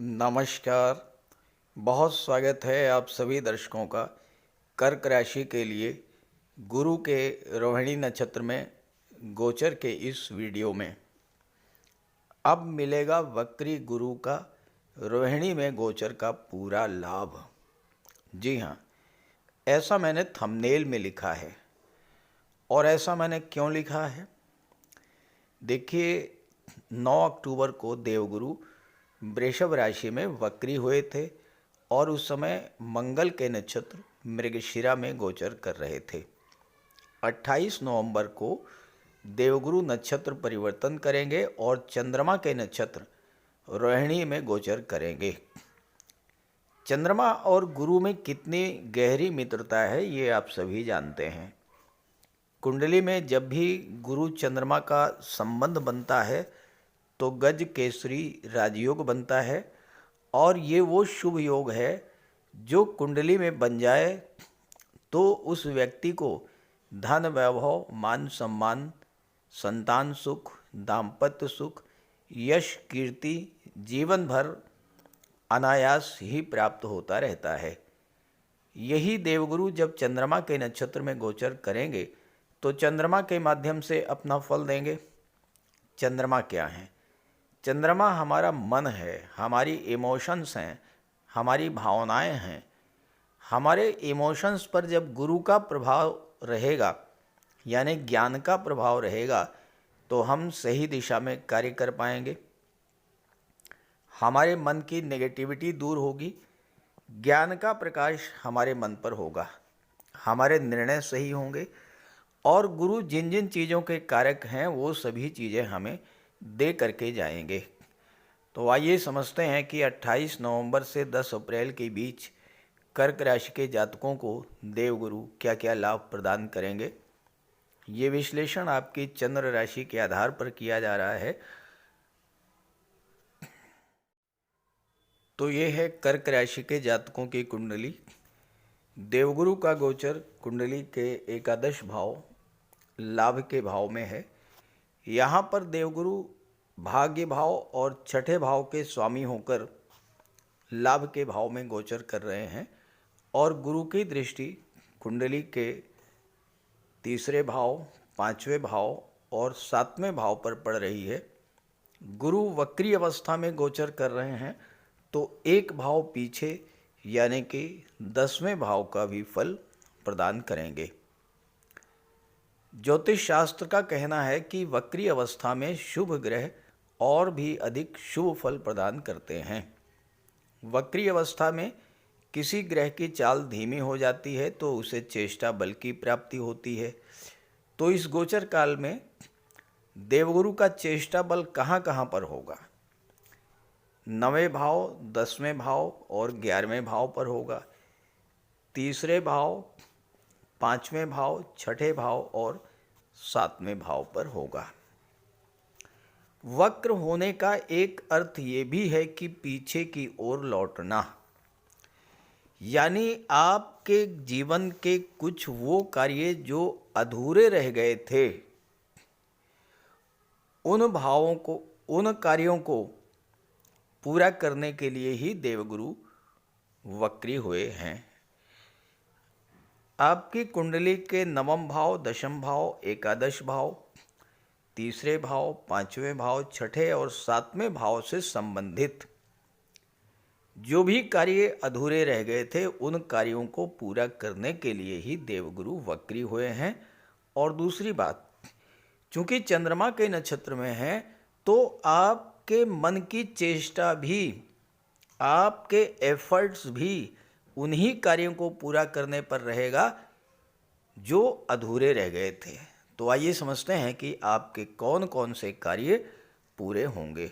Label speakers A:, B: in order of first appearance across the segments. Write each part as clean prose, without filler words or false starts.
A: नमस्कार। बहुत स्वागत है आप सभी दर्शकों का कर्क राशि के लिए गुरु के रोहिणी नक्षत्र में गोचर के इस वीडियो में। अब मिलेगा वक्री गुरु का रोहिणी में गोचर का पूरा लाभ। जी हाँ, ऐसा मैंने थंबनेल में लिखा है। और ऐसा मैंने क्यों लिखा है? देखिए, 9 अक्टूबर को देवगुरु वृषभ राशि में वक्री हुए थे और उस समय मंगल के नक्षत्र मृगशिरा में गोचर कर रहे थे। 28 नवंबर को देवगुरु नक्षत्र परिवर्तन करेंगे और चंद्रमा के नक्षत्र रोहिणी में गोचर करेंगे। चंद्रमा और गुरु में कितनी गहरी मित्रता है ये आप सभी जानते हैं। कुंडली में जब भी गुरु चंद्रमा का संबंध बनता है तो गज केसरी राजयोग बनता है और ये वो शुभ योग है जो कुंडली में बन जाए तो उस व्यक्ति को धन वैभव मान सम्मान संतान सुख दाम्पत्य सुख यश कीर्ति जीवन भर अनायास ही प्राप्त होता रहता है। यही देवगुरु जब चंद्रमा के नक्षत्र में गोचर करेंगे तो चंद्रमा के माध्यम से अपना फल देंगे। चंद्रमा क्या है? चंद्रमा हमारा मन है, हमारी इमोशंस हैं, हमारी भावनाएं हैं। हमारे इमोशंस पर जब गुरु का प्रभाव रहेगा यानी ज्ञान का प्रभाव रहेगा तो हम सही दिशा में कार्य कर पाएंगे। हमारे मन की नेगेटिविटी दूर होगी, ज्ञान का प्रकाश हमारे मन पर होगा, हमारे निर्णय सही होंगे और गुरु जिन जिन चीज़ों के कारक हैं वो सभी चीज़ें हमें दे करके जाएंगे। तो आइए समझते हैं कि 28 नवंबर से 10 अप्रैल के बीच कर्क राशि के जातकों को देवगुरु क्या क्या लाभ प्रदान करेंगे। ये विश्लेषण आपकी चंद्र राशि के आधार पर किया जा रहा है। तो ये है कर्क राशि के जातकों की कुंडली। देवगुरु का गोचर कुंडली के एकादश भाव लाभ के भाव में है। यहाँ पर देवगुरु भाग्य भाव और छठे भाव के स्वामी होकर लाभ के भाव में गोचर कर रहे हैं और गुरु की दृष्टि कुंडली के तीसरे भाव, पांचवें भाव और सातवें भाव पर पड़ रही है। गुरु वक्री अवस्था में गोचर कर रहे हैं तो एक भाव पीछे यानी कि 10वें भाव का भी फल प्रदान करेंगे। ज्योतिष शास्त्र का कहना है कि वक्री अवस्था में शुभ ग्रह और भी अधिक शुभ फल प्रदान करते हैं। वक्री अवस्था में किसी ग्रह की चाल धीमी हो जाती है तो उसे चेष्टा बल की प्राप्ति होती है। तो इस गोचर काल में देवगुरु का चेष्टा बल कहाँ कहाँ पर होगा? 9वें भाव, 10वें भाव और 11वें भाव पर होगा। तीसरे भाव, 5वें भाव, छठे भाव और 7वें भाव पर होगा। वक्र होने का एक अर्थ ये भी है कि पीछे की ओर लौटना, यानी आपके जीवन के कुछ वो कार्य जो अधूरे रह गए थे उन कार्यों को पूरा करने के लिए ही देवगुरु वक्री हुए हैं। आपकी कुंडली के 9वां भाव, 10वां भाव, एकादश भाव, तीसरे भाव, 5वें भाव, छठे और 7वें भाव से संबंधित जो भी कार्य अधूरे रह गए थे उन कार्यों को पूरा करने के लिए ही देवगुरु वक्री हुए हैं। और दूसरी बात, चूंकि चंद्रमा के नक्षत्र में है तो आपके मन की चेष्टा भी, आपके एफर्ट्स भी उन्हीं कार्यों को पूरा करने पर रहेगा जो अधूरे रह गए थे। तो आइए समझते हैं कि आपके कौन कौन से कार्य पूरे होंगे।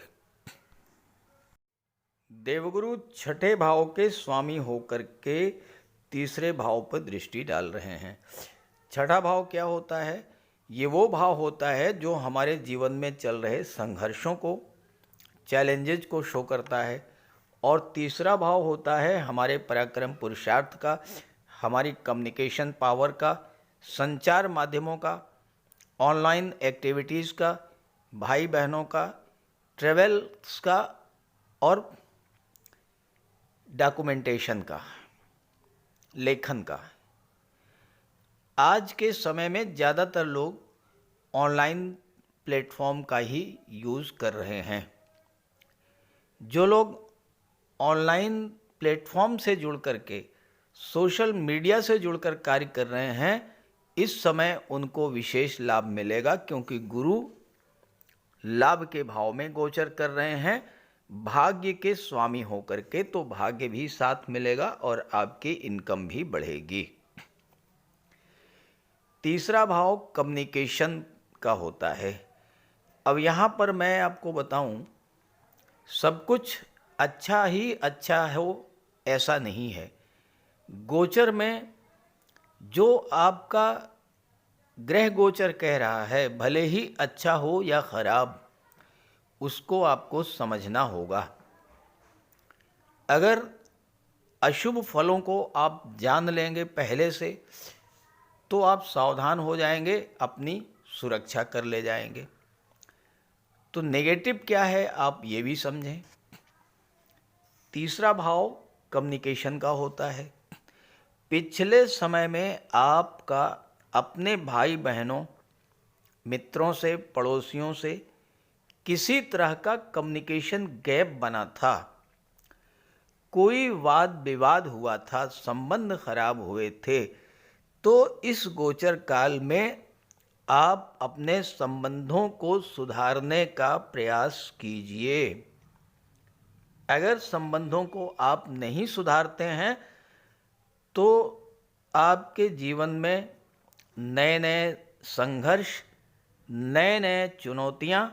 A: देवगुरु छठे भाव के स्वामी होकर के तीसरे भाव पर दृष्टि डाल रहे हैं। छठा भाव क्या होता है? ये वो भाव होता है जो हमारे जीवन में चल रहे संघर्षों को, चैलेंजेस को शो करता है। और तीसरा भाव होता है हमारे पराक्रम पुरुषार्थ का, हमारी कम्युनिकेशन पावर का, संचार माध्यमों का, ऑनलाइन एक्टिविटीज़ का, भाई बहनों का, ट्रेवल्स का और डॉक्यूमेंटेशन का, लेखन का। आज के समय में ज़्यादातर लोग ऑनलाइन प्लेटफॉर्म का ही यूज़ कर रहे हैं। जो लोग ऑनलाइन प्लेटफॉर्म से जुड़ कर के, सोशल मीडिया से जुड़कर कार्य कर रहे हैं, इस समय उनको विशेष लाभ मिलेगा, क्योंकि गुरु लाभ के भाव में गोचर कर रहे हैं भाग्य के स्वामी होकर के। तो भाग्य भी साथ मिलेगा और आपकी इनकम भी बढ़ेगी। तीसरा भाव कम्युनिकेशन का होता है। अब यहाँ पर मैं आपको बताऊं, सब कुछ अच्छा ही अच्छा हो ऐसा नहीं है। गोचर में जो आपका ग्रह गोचर कह रहा है, भले ही अच्छा हो या खराब, उसको आपको समझना होगा। अगर अशुभ फलों को आप जान लेंगे पहले से, तो आप सावधान हो जाएंगे, अपनी सुरक्षा कर ले जाएंगे। तो नेगेटिव क्या है आप ये भी समझें। तीसरा भाव कम्युनिकेशन का होता है। पिछले समय में आपका अपने भाई बहनों, मित्रों से, पड़ोसियों से किसी तरह का कम्युनिकेशन गैप बना था, कोई वाद विवाद हुआ था, संबंध खराब हुए थे। तो इस गोचर काल में आप अपने संबंधों को सुधारने का प्रयास कीजिए। अगर संबंधों को आप नहीं सुधारते हैं तो आपके जीवन में नए नए संघर्ष, नए नए चुनौतियां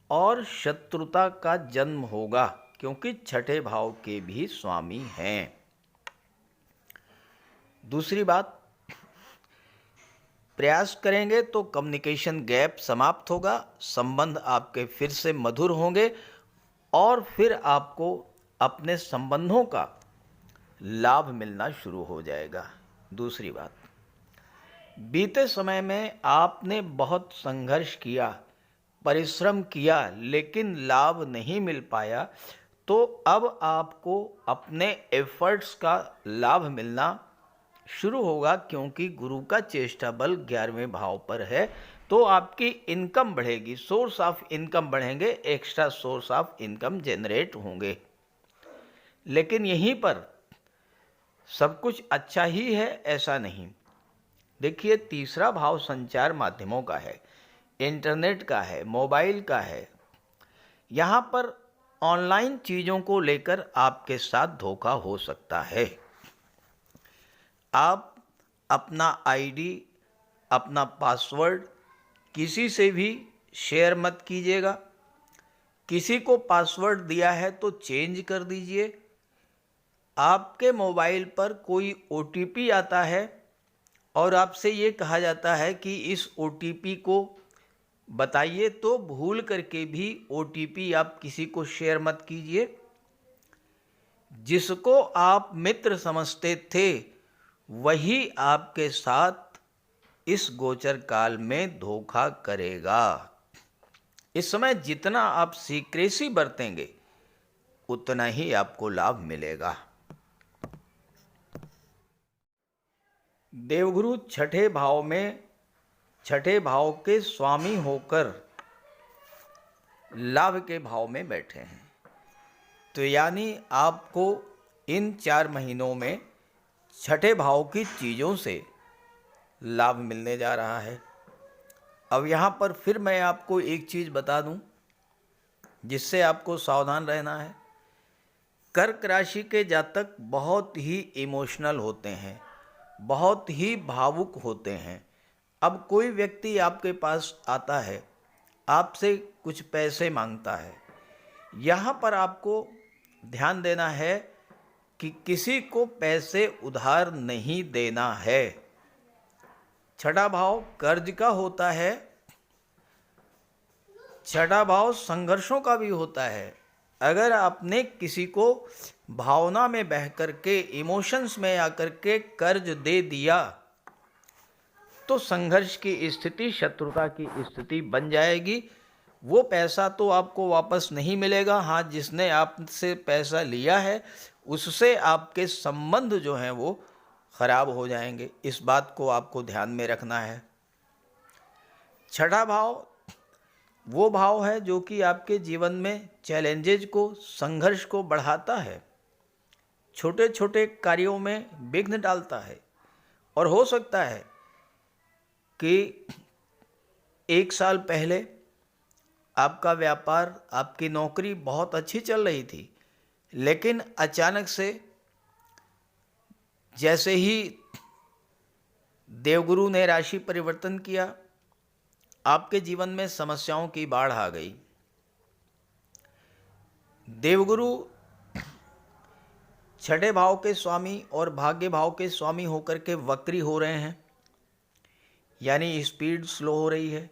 A: और शत्रुता का जन्म होगा, क्योंकि छठे भाव के भी स्वामी हैं। दूसरी बात, प्रयास करेंगे तो कम्युनिकेशन गैप समाप्त होगा, संबंध आपके फिर से मधुर होंगे और फिर आपको अपने संबंधों का लाभ मिलना शुरू हो जाएगा। दूसरी बात, बीते समय में आपने बहुत संघर्ष किया, परिश्रम किया, लेकिन लाभ नहीं मिल पाया, तो अब आपको अपने एफर्ट्स का लाभ मिलना शुरू होगा, क्योंकि गुरु का चेष्टा बल 11वें भाव पर है। तो आपकी इनकम बढ़ेगी, सोर्स ऑफ इनकम बढ़ेंगे, extra source of income generate होंगे। लेकिन यहीं पर सब कुछ अच्छा ही है ऐसा नहीं। देखिए, तीसरा भाव संचार माध्यमों का है, इंटरनेट का है, मोबाइल का है। यहाँ पर ऑनलाइन चीज़ों को लेकर आपके साथ धोखा हो सकता है। आप अपना आईडी, अपना पासवर्ड किसी से भी शेयर मत कीजिएगा। किसी को पासवर्ड दिया है तो चेंज कर दीजिए। आपके मोबाइल पर कोई ओटीपी आता है और आपसे ये कहा जाता है कि इस ओटीपी को बताइए, तो भूल करके भी ओटीपी आप किसी को शेयर मत कीजिए। जिसको आप मित्र समझते थे वही आपके साथ इस गोचर काल में धोखा करेगा। इस समय जितना आप सीक्रेसी बरतेंगे उतना ही आपको लाभ मिलेगा। देवगुरु छठे भाव में, छठे भाव के स्वामी होकर लाभ के भाव में बैठे हैं। तो यानी आपको इन 4 महीनों में छठे भाव की चीज़ों से लाभ मिलने जा रहा है। अब यहाँ पर फिर मैं आपको एक चीज़ बता दूं जिससे आपको सावधान रहना है। कर्क राशि के जातक बहुत ही इमोशनल होते हैं, बहुत ही भावुक होते हैं। अब कोई व्यक्ति आपके पास आता है, आपसे कुछ पैसे मांगता है, यहाँ पर आपको ध्यान देना है कि किसी को पैसे उधार नहीं देना है। छठा भाव कर्ज का होता है, छठा भाव संघर्षों का भी होता है। अगर आपने किसी को भावना में बह करके, इमोशंस में आकर के कर्ज दे दिया तो संघर्ष की स्थिति, शत्रुता की स्थिति बन जाएगी। वो पैसा तो आपको वापस नहीं मिलेगा। हाँ, जिसने आपसे पैसा लिया है उससे आपके संबंध जो हैं वो खराब हो जाएंगे। इस बात को आपको ध्यान में रखना है। छठा भाव वो भाव है जो कि आपके जीवन में चैलेंजेज को, संघर्ष को बढ़ाता है, छोटे छोटे कार्यों में विघ्न डालता है। और हो सकता है कि 1 साल पहले आपका व्यापार, आपकी नौकरी बहुत अच्छी चल रही थी, लेकिन अचानक से जैसे ही देवगुरु ने राशि परिवर्तन किया, आपके जीवन में समस्याओं की बाढ़ आ गई। देवगुरु छठे भाव के स्वामी और भाग्य भाव के स्वामी होकर के वक्री हो रहे हैं, यानी स्पीड स्लो हो रही है।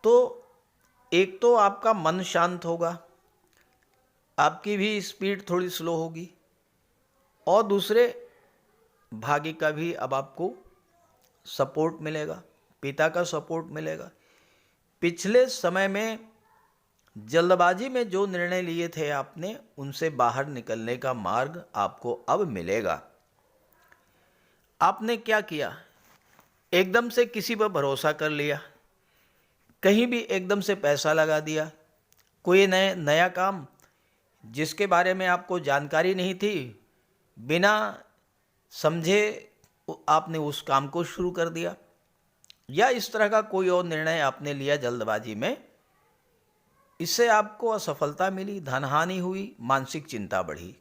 A: तो एक तो आपका मन शांत होगा, आपकी भी स्पीड थोड़ी स्लो होगी, और दूसरे भाग्य का भी अब आपको सपोर्ट मिलेगा, पिता का सपोर्ट मिलेगा। पिछले समय में जल्दबाजी में जो निर्णय लिए थे आपने, उनसे बाहर निकलने का मार्ग आपको अब मिलेगा। आपने क्या किया? एकदम से किसी पर भरोसा कर लिया, कहीं भी एकदम से पैसा लगा दिया, कोई नया काम जिसके बारे में आपको जानकारी नहीं थी, बिना समझे आपने उस काम को शुरू कर दिया, या इस तरह का कोई और निर्णय आपने लिया जल्दबाजी में, इससे आपको असफलता मिली, धनहानि हुई, मानसिक चिंता बढ़ी।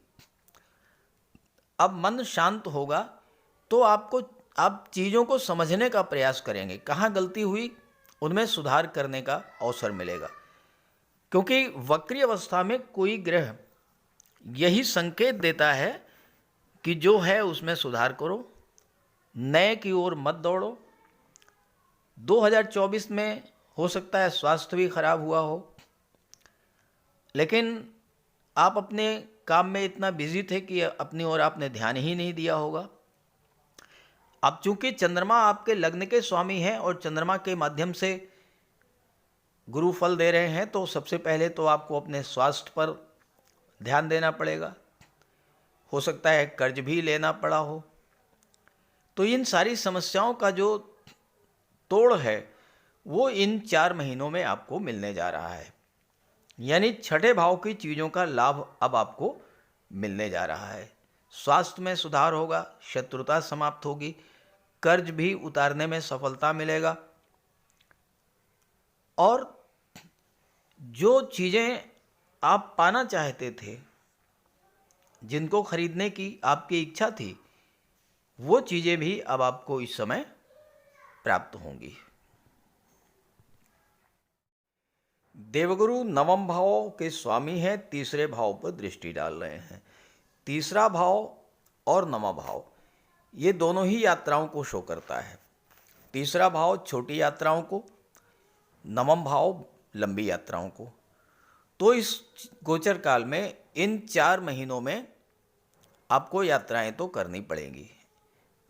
A: अब मन शांत होगा तो आप चीज़ों को समझने का प्रयास करेंगे, कहाँ गलती हुई उनमें सुधार करने का अवसर मिलेगा। क्योंकि वक्री अवस्था में कोई ग्रह यही संकेत देता है कि जो है उसमें सुधार करो, नए की ओर मत दौड़ो। 2024 में हो सकता है स्वास्थ्य भी खराब हुआ हो, लेकिन आप अपने काम में इतना बिजी थे कि अपनी ओर आपने ध्यान ही नहीं दिया होगा। अब चूंकि चंद्रमा आपके लग्न के स्वामी हैं और चंद्रमा के माध्यम से गुरु फल दे रहे हैं, तो सबसे पहले तो आपको अपने स्वास्थ्य पर ध्यान देना पड़ेगा। हो सकता है कर्ज भी लेना पड़ा हो। तो इन सारी समस्याओं का जो तोड़ है वो इन 4 महीनों में आपको मिलने जा रहा है। यानी छठे भाव की चीज़ों का लाभ अब आपको मिलने जा रहा है। स्वास्थ्य में सुधार होगा, शत्रुता समाप्त होगी, कर्ज भी उतारने में सफलता मिलेगा, और जो चीज़ें आप पाना चाहते थे, जिनको खरीदने की आपकी इच्छा थी, वो चीज़ें भी अब आपको इस समय प्राप्त होंगी। देवगुरु नवम भाव के स्वामी हैं, तीसरे भाव पर दृष्टि डाल रहे हैं। तीसरा भाव और नवम भाव ये दोनों ही यात्राओं को शो करता है। तीसरा भाव छोटी यात्राओं को, नवम भाव लंबी यात्राओं को। तो इस गोचर काल में इन 4 महीनों में आपको यात्राएं तो करनी पड़ेंगी।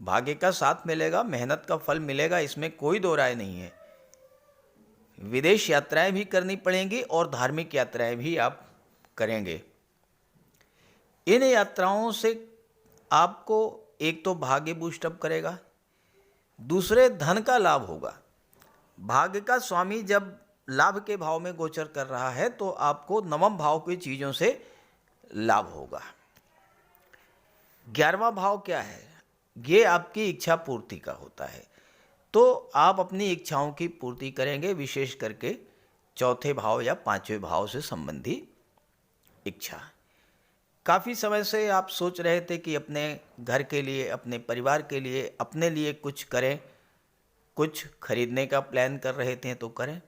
A: भाग्य का साथ मिलेगा, मेहनत का फल मिलेगा, इसमें कोई दो राय नहीं है। विदेश यात्राएं भी करनी पड़ेंगी और धार्मिक यात्राएं भी आप करेंगे। इन यात्राओं से आपको एक तो भाग्य बूस्टअप करेगा, दूसरे धन का लाभ होगा। भाग्य का स्वामी जब लाभ के भाव में गोचर कर रहा है तो आपको नवम भाव की चीज़ों से लाभ होगा। 11वां भाव क्या है? ये आपकी इच्छा पूर्ति का होता है। तो आप अपनी इच्छाओं की पूर्ति करेंगे, विशेष करके चौथे भाव या 5वें भाव से संबंधी इच्छा। काफ़ी समय से आप सोच रहे थे कि अपने घर के लिए, अपने परिवार के लिए, अपने लिए कुछ करें, कुछ खरीदने का प्लान कर रहे थे तो करें।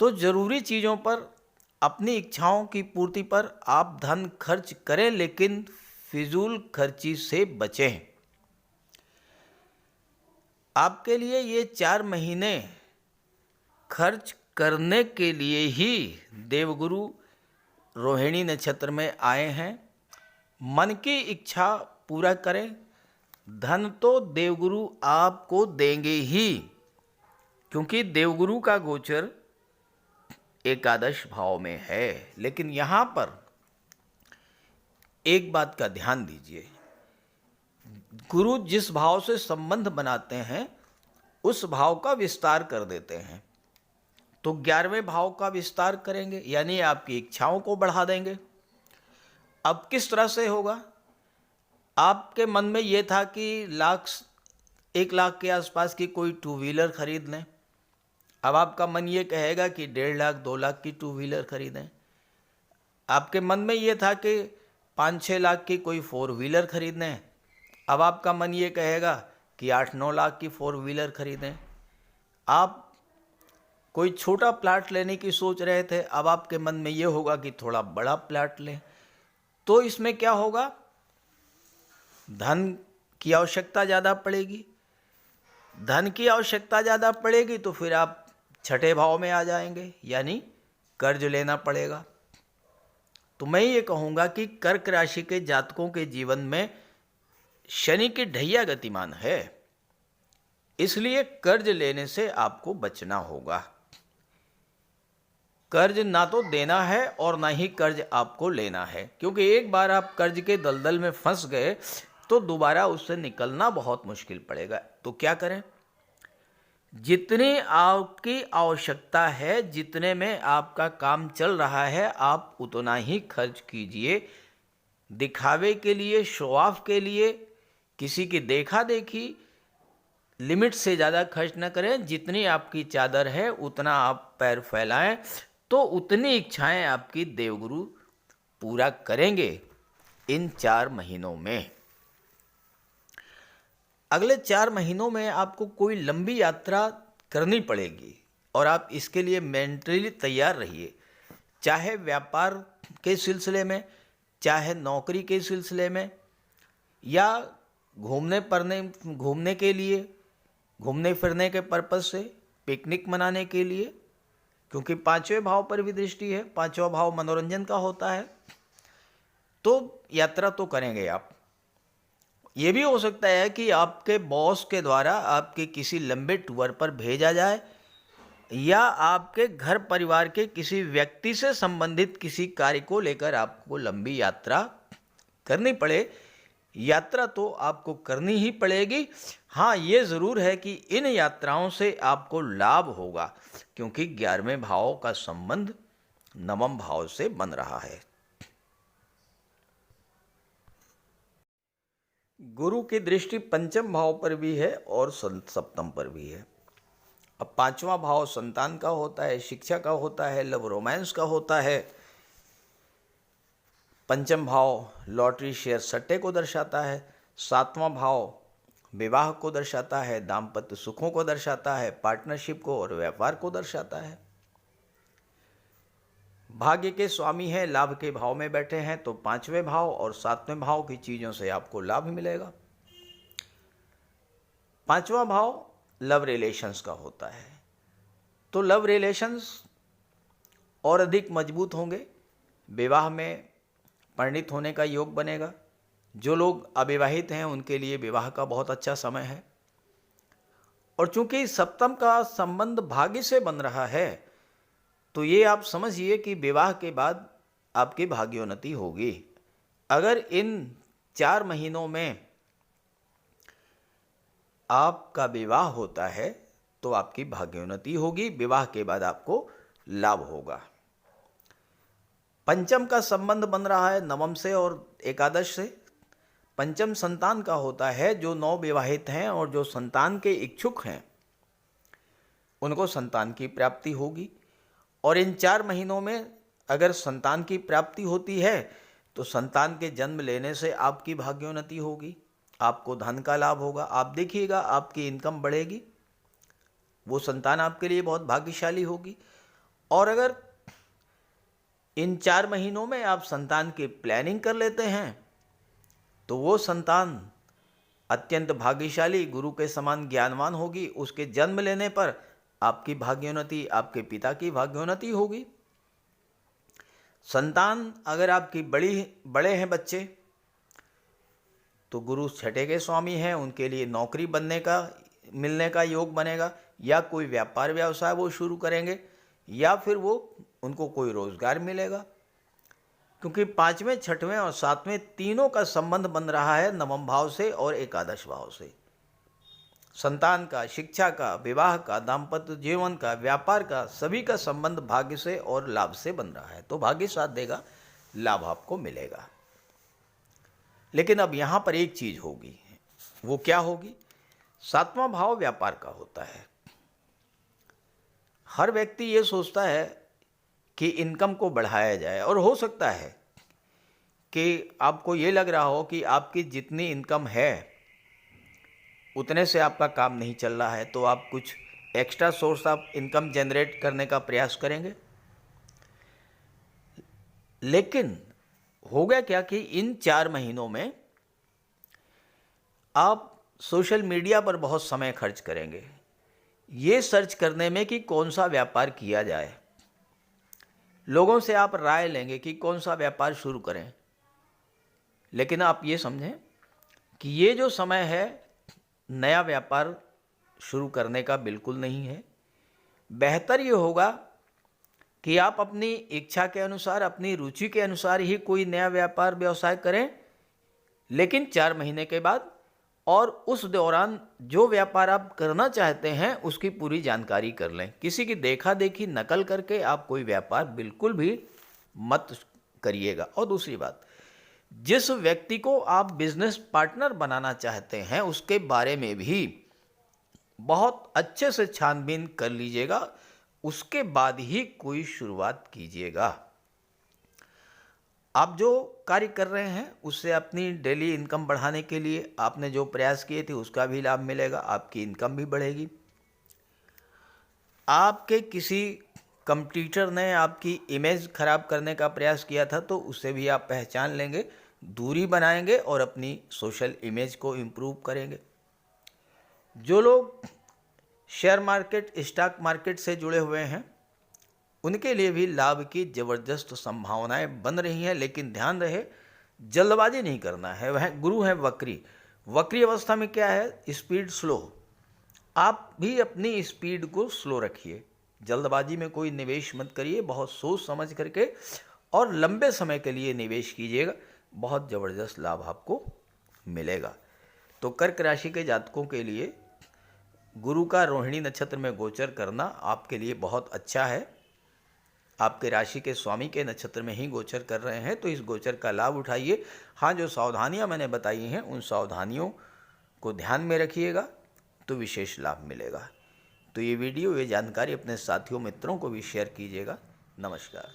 A: तो ज़रूरी चीज़ों पर, अपनी इच्छाओं की पूर्ति पर आप धन खर्च करें, लेकिन फिजूल खर्ची से बचें। आपके लिए ये 4 महीने खर्च करने के लिए ही देवगुरु रोहिणी नक्षत्र में आए हैं। मन की इच्छा पूरा करें। धन तो देवगुरु आपको देंगे ही, क्योंकि देवगुरु का गोचर एकादश भाव में है। लेकिन यहाँ पर एक बात का ध्यान दीजिए, गुरु जिस भाव से संबंध बनाते हैं उस भाव का विस्तार कर देते हैं। तो 11वें भाव का विस्तार करेंगे, यानी आपकी इच्छाओं को बढ़ा देंगे। अब किस तरह से होगा? आपके मन में ये था कि 1 लाख के आसपास की कोई टू व्हीलर खरीद लें। अब आपका मन ये कहेगा कि 1.5 लाख 2 लाख की टू व्हीलर खरीदें। आपके मन में ये था कि 5-6 लाख की कोई 4 व्हीलर खरीदें। अब आपका मन ये कहेगा कि 8-9 लाख की 4 व्हीलर खरीदें। आप कोई छोटा प्लाट लेने की सोच रहे थे, अब आपके मन में ये होगा कि थोड़ा बड़ा प्लाट लें। तो इसमें क्या होगा? धन की आवश्यकता ज़्यादा पड़ेगी। धन की आवश्यकता ज़्यादा पड़ेगी तो फिर आप छठे भाव में आ जाएंगे, यानी कर्ज लेना पड़ेगा। तो मैं ये कहूँगा कि कर्क राशि के जातकों के जीवन में शनि की ढैया गतिमान है, इसलिए कर्ज लेने से आपको बचना होगा। कर्ज ना तो देना है और ना ही कर्ज आपको लेना है, क्योंकि एक बार आप कर्ज के दलदल में फंस गए तो दोबारा उससे निकलना बहुत मुश्किल पड़ेगा। तो क्या करें? जितनी आपकी आवश्यकता है, जितने में आपका काम चल रहा है, आप उतना ही खर्च कीजिए। दिखावे के लिए, शो ऑफ के लिए, किसी की देखा देखी, लिमिट से ज़्यादा खर्च न करें। जितनी आपकी चादर है उतना आप पैर फैलाएं, तो उतनी इच्छाएं आपकी देवगुरु पूरा करेंगे इन 4 महीनों में। अगले 4 महीनों में आपको कोई लंबी यात्रा करनी पड़ेगी और आप इसके लिए मेंटली तैयार रहिए। चाहे व्यापार के सिलसिले में, चाहे नौकरी के सिलसिले में, या घूमने के लिए, घूमने फिरने के पर्पज़ से, पिकनिक मनाने के लिए, क्योंकि 5वें भाव पर भी दृष्टि है। 5वां भाव मनोरंजन का होता है, तो यात्रा तो करेंगे आप। ये भी हो सकता है कि आपके बॉस के द्वारा आपके किसी लंबे टूर पर भेजा जाए, या आपके घर परिवार के किसी व्यक्ति से संबंधित किसी कार्य को लेकर आपको लंबी यात्रा करनी पड़े। यात्रा तो आपको करनी ही पड़ेगी। हाँ, ये ज़रूर है कि इन यात्राओं से आपको लाभ होगा, क्योंकि 11वें भाव का संबंध 9वें भाव से बन रहा है। गुरु की दृष्टि 5वें भाव पर भी है और 7वें पर भी है। अब 5वां भाव संतान का होता है, शिक्षा का होता है, लव रोमांस का होता है। 5वां भाव लॉटरी शेयर सट्टे को दर्शाता है। 7वां भाव विवाह को दर्शाता है, दाम्पत्य सुखों को दर्शाता है, पार्टनरशिप को और व्यापार को दर्शाता है। भाग्य के स्वामी हैं, लाभ के भाव में बैठे हैं, तो 5वें भाव और 7वें भाव की चीज़ों से आपको लाभ मिलेगा। 5वां भाव लव रिलेशंस का होता है, तो लव रिलेशंस और अधिक मजबूत होंगे। विवाह में परिणित होने का योग बनेगा। जो लोग अविवाहित हैं उनके लिए विवाह का बहुत अच्छा समय है। और चूंकि 7वें का संबंध भाग्य से बन रहा है, तो ये आप समझिए कि विवाह के बाद आपकी भाग्योन्नति होगी। अगर इन 4 महीनों में आपका विवाह होता है तो आपकी भाग्योन्नति होगी, विवाह के बाद आपको लाभ होगा। 5वें का संबंध बन रहा है 9वें से और एकादश से। 5वें संतान का होता है। जो नवविवाहित हैं और जो संतान के इच्छुक हैं उनको संतान की प्राप्ति होगी। और इन 4 महीनों में अगर संतान की प्राप्ति होती है तो संतान के जन्म लेने से आपकी भाग्योन्नति होगी, आपको धन का लाभ होगा। आप देखिएगा आपकी इनकम बढ़ेगी, वो संतान आपके लिए बहुत भाग्यशाली होगी। और अगर इन 4 महीनों में आप संतान की प्लानिंग कर लेते हैं तो वो संतान अत्यंत भाग्यशाली, गुरु के समान ज्ञानवान होगी। उसके जन्म लेने पर आपकी भाग्योन्नति, आपके पिता की भाग्योन्नति होगी। संतान अगर आपकी बड़े हैं बच्चे, तो गुरु छठे के स्वामी हैं, उनके लिए नौकरी मिलने का योग बनेगा, या कोई व्यापार व्यवसाय वो शुरू करेंगे, या फिर उनको कोई रोजगार मिलेगा। क्योंकि पांचवें, छठवें और सातवें तीनों का संबंध बन रहा है नवम भाव से और एकादश भाव से। संतान का, शिक्षा का, विवाह का, दाम्पत्य जीवन का, व्यापार का, सभी का संबंध भाग्य से और लाभ से बन रहा है। तो भाग्य साथ देगा, लाभ आपको मिलेगा। लेकिन अब यहां पर एक चीज होगी, वो क्या होगी? सातवां भाव व्यापार का होता है। हर व्यक्ति ये सोचता है कि इनकम को बढ़ाया जाए, और हो सकता है कि आपको ये लग रहा हो कि आपकी जितनी इनकम है उतने से आपका काम नहीं चल रहा है, तो आप कुछ extra source of income generate करने का प्रयास करेंगे। लेकिन हो गया क्या कि इन 4 महीनों में आप सोशल मीडिया पर बहुत समय खर्च करेंगे, ये सर्च करने में कि कौन सा व्यापार किया जाए। लोगों से आप राय लेंगे कि कौन सा व्यापार शुरू करें। लेकिन आप ये समझें कि ये जो समय है नया व्यापार शुरू करने का बिल्कुल नहीं है। बेहतर ये होगा कि आप अपनी इच्छा के अनुसार, अपनी रुचि के अनुसार ही कोई नया व्यापार व्यवसाय करें, लेकिन 4 महीने के बाद, और उस दौरान जो व्यापार आप करना चाहते हैं उसकी पूरी जानकारी कर लें। किसी की देखा देखी, नकल करके आप कोई व्यापार बिल्कुल भी मत करिएगा। और दूसरी बात, जिस व्यक्ति को आप बिजनेस पार्टनर बनाना चाहते हैं उसके बारे में भी बहुत अच्छे से छानबीन कर लीजिएगा, उसके बाद ही कोई शुरुआत कीजिएगा। आप जो कार्य कर रहे हैं उससे अपनी डेली इनकम बढ़ाने के लिए आपने जो प्रयास किए थे उसका भी लाभ मिलेगा, आपकी इनकम भी बढ़ेगी। आपके किसी कंपटीटर ने आपकी इमेज खराब करने का प्रयास किया था तो उससे भी आप पहचान लेंगे, दूरी बनाएंगे और अपनी सोशल इमेज को इम्प्रूव करेंगे। जो लोग शेयर मार्केट, स्टॉक मार्केट से जुड़े हुए हैं उनके लिए भी लाभ की ज़बरदस्त संभावनाएं बन रही हैं। लेकिन ध्यान रहे, जल्दबाजी नहीं करना है। वह गुरु है वक्री। वक्री अवस्था में क्या है? Speed slow. आप भी अपनी स्पीड को स्लो रखिए, जल्दबाजी में कोई निवेश मत करिए, बहुत सोच समझ करके और लंबे समय के लिए निवेश कीजिएगा, बहुत ज़बरदस्त लाभ आपको मिलेगा। तो कर्क राशि के जातकों के लिए गुरु का रोहिणी नक्षत्र में गोचर करना आपके लिए बहुत अच्छा है। आपके राशि के स्वामी के नक्षत्र में ही गोचर कर रहे हैं, तो इस गोचर का लाभ उठाइए। हाँ, जो सावधानियां मैंने बताई हैं उन सावधानियों को ध्यान में रखिएगा तो विशेष लाभ मिलेगा। तो ये वीडियो, ये जानकारी अपने साथियों, मित्रों को भी शेयर कीजिएगा। नमस्कार।